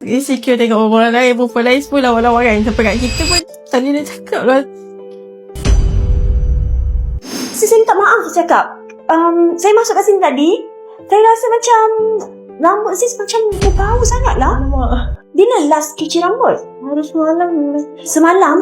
insecure tengok orang lain, perempuan lain semua lawan-lawan kan. Sampai kat kita pun tadi dia cakap lah. Saya minta maaf cakap. Saya masuk kat sini tadi, saya rasa macam rambut sis macam berbau sangat lah. Bila last cuci rambut? Harus semalam. Semalam?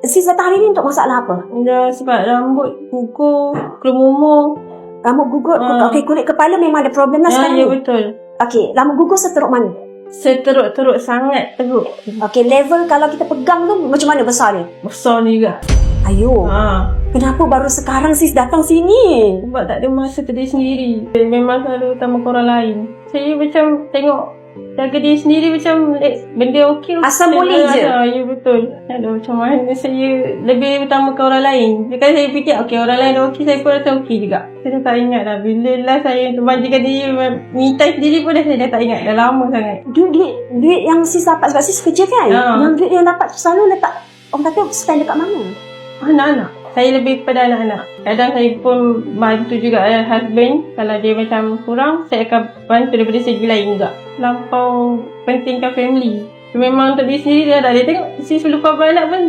Sis datang hari ni untuk masalah apa? Dah sebab rambut gugur, kelumumur. Rambut gugur, okay, kulit kepala memang ada problem lah sekarang Ya ni. betul. Okay, rambut gugur seteruk mana? Seteruk-teruk, sangat teruk. Okay, level kalau kita pegang tu macam mana besar dia? Besar ni juga. Ayo, kenapa baru sekarang sis datang sini? Sebab tak ada masa ke diri sendiri. Memang selalu utamakan orang lain. Saya macam tengok jaga diri sendiri macam benda okey. Asal boleh je. Ya betul. Aduh, macam mana saya lebih utamakan orang lain. Kan saya fikir okey orang lain dah okey, saya pun rasa okey juga. Saya dah tak ingat dah. Bila lah saya terbanjirkan diri me time sendiri pun saya dah tak ingat. Dah lama sangat. Duit yang sis dapat sebab sis kerja kan? Yang duit yang dapat selalu letak, orang kata spend dekat mana? Anak-anak. Saya lebih kepada anak-anak. Kadang saya pun bantu juga husband. Kalau dia macam kurang, saya akan bantu daripada segi lain juga. Lampau pentingkan family. Memang untuk diri sendiri dah. Dia tengok sis lupa anak pun,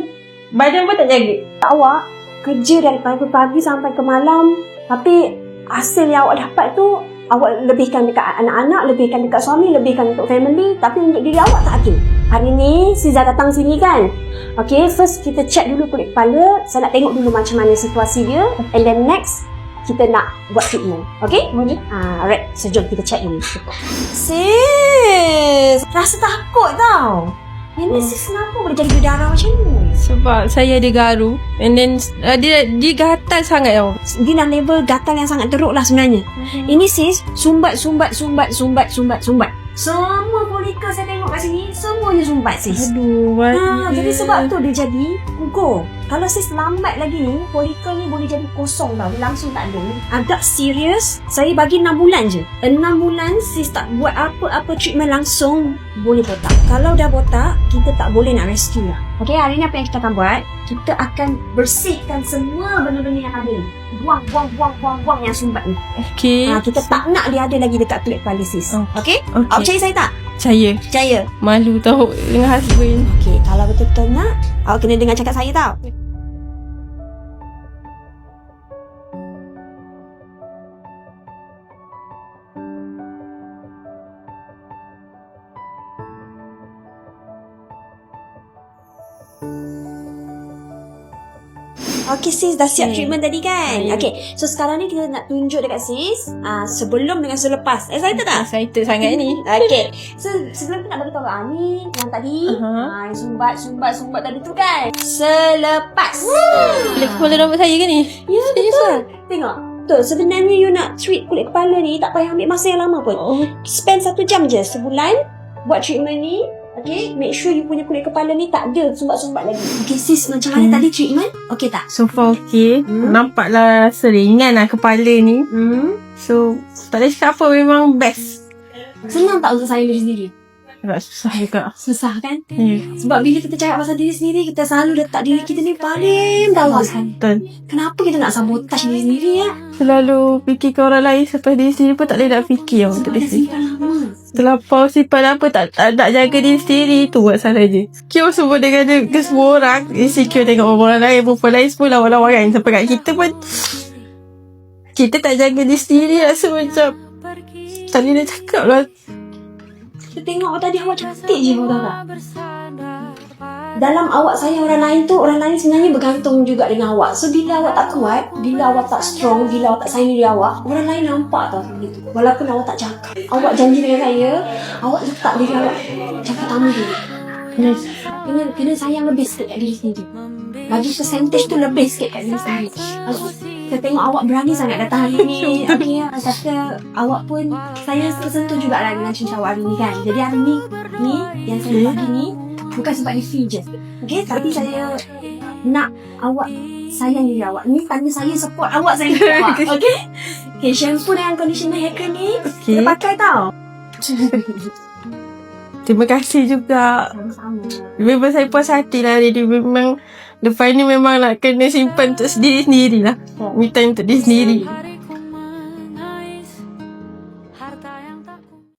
badan pun tak jaga. Awak kerja dari pagi sampai ke malam, tapi hasil yang awak dapat tu awak lebihkan dekat anak-anak, lebihkan dekat suami, lebihkan untuk family, tapi untuk diri awak tak ada. Hari ni Siza datang sini kan. Okay, first kita check dulu kulit kepala. Saya nak tengok dulu macam mana situasi dia, and then next kita nak buat treatment. Okay? Boleh. Alright, so jom kita check dulu. Sis, rasa takut tau. Ini sis kenapa boleh jadi berdarah macam ni? Sebab saya ada garu. And then dia gatal sangat tau. Dia dah level gatal yang sangat teruk lah sebenarnya. Ini sis sumbat. Semua folikel saya tengok kat sini, semuanya sumbat sis. Aduh, Jadi sebab tu dia jadi gugur. Kalau sis lambat lagi ni, folikel ni boleh jadi kosong tau. Dia langsung tak ada. Agak serius, saya bagi 6 bulan je. 6 bulan sis tak buat apa-apa treatment langsung, boleh botak. Kalau dah botak, kita tak boleh nak rescue lah. Okay, hari ni apa yang kita akan buat? Kita akan bersihkan semua benda-benda yang ada ni. Buang yang sumbat ni. Okay. Kita tak nak dia ada lagi dekat kulit kepala sis. Okay? Awak percaya saya tak? Percaya. Malu tahu dengan husband. Okay, kalau betul-betul nak, awak kena dengar cakap saya tau. Okay sis, dah siap treatment tadi kan? Okay, so sekarang ni kita nak tunjuk dekat sis sebelum dengan selepas. Excited tak? Excited sangat ni. Okay, so sebelum tu nak bagi tahu ni yang tadi yang sumbat tadi tu kan, selepas. Kulit kepala rambut saya ke ni? Ya betul. Tengok betul, sebenarnya you nak treat kulit kepala ni tak payah ambil masa yang lama pun. Spend 1 jam je sebulan buat treatment ni. Okay, make sure you punya kulit kepala ni tak ada sumbat-sumbat lagi. Okay sis, macam mana tadi treatment? Okay tak? So far okay. Nampaklah seringan lah kepala ni. So tak boleh cakap apa, memang best. Senang tak untuk saya diri sendiri? Agak susah juga. Susah kan? Sebab bila kita cakap pasal diri sendiri, kita selalu letak diri kita ni paling bawah kan? Betul. Kenapa kita nak sabotage diri sendiri ya? Selalu fikirkan orang lain sampai diri sendiri pun tak boleh nak fikir. Sebab dah simpan lama. Terlampau simpan apa, tak nak jaga diri sendiri. Tu buat salah je. Secure semua dengan semua orang. Insecure tengok orang lain, perempuan lain semua lawan-lawan kan. Sampai kat kita pun kita tak jaga diri sendiri. Rasa macam tadi dia cakap lah. Kita tengok tadi awak cantik je, awak tahu tak? Dalam awak sayang orang lain tu, orang lain sebenarnya bergantung juga dengan awak. So bila awak tak kuat, bila awak tak strong, bila awak tak sayang diri awak, orang lain nampak tau begitu. Walaupun awak tak cakap. Awak janji dengan saya, awak letak diri awak macam pertama dulu. Kena sayang lebih sikit kat diri sendiri. Bagi percentage tu lebih sikit kat diri sendiri. Saya tengok awak berani sangat datang hari ni. Okay, kata awak pun, saya tersentuh jugalah dengan cinta awak hari ni kan. Jadi hari ni yang saya bagi ni bukan sebab dia free je. Okay, tapi saya nak awak sayang diri awak. Ni tanya saya support awak, saya support awak. Okay? Okay, shampoo dengan conditioner hair cream ni kita pakai tau. Terima kasih juga. Sama-sama. Memang saya puas hati lah. Jadi memang lepas ni memang nak kena simpan untuk diri sendiri lah. Me time untuk diri sendiri.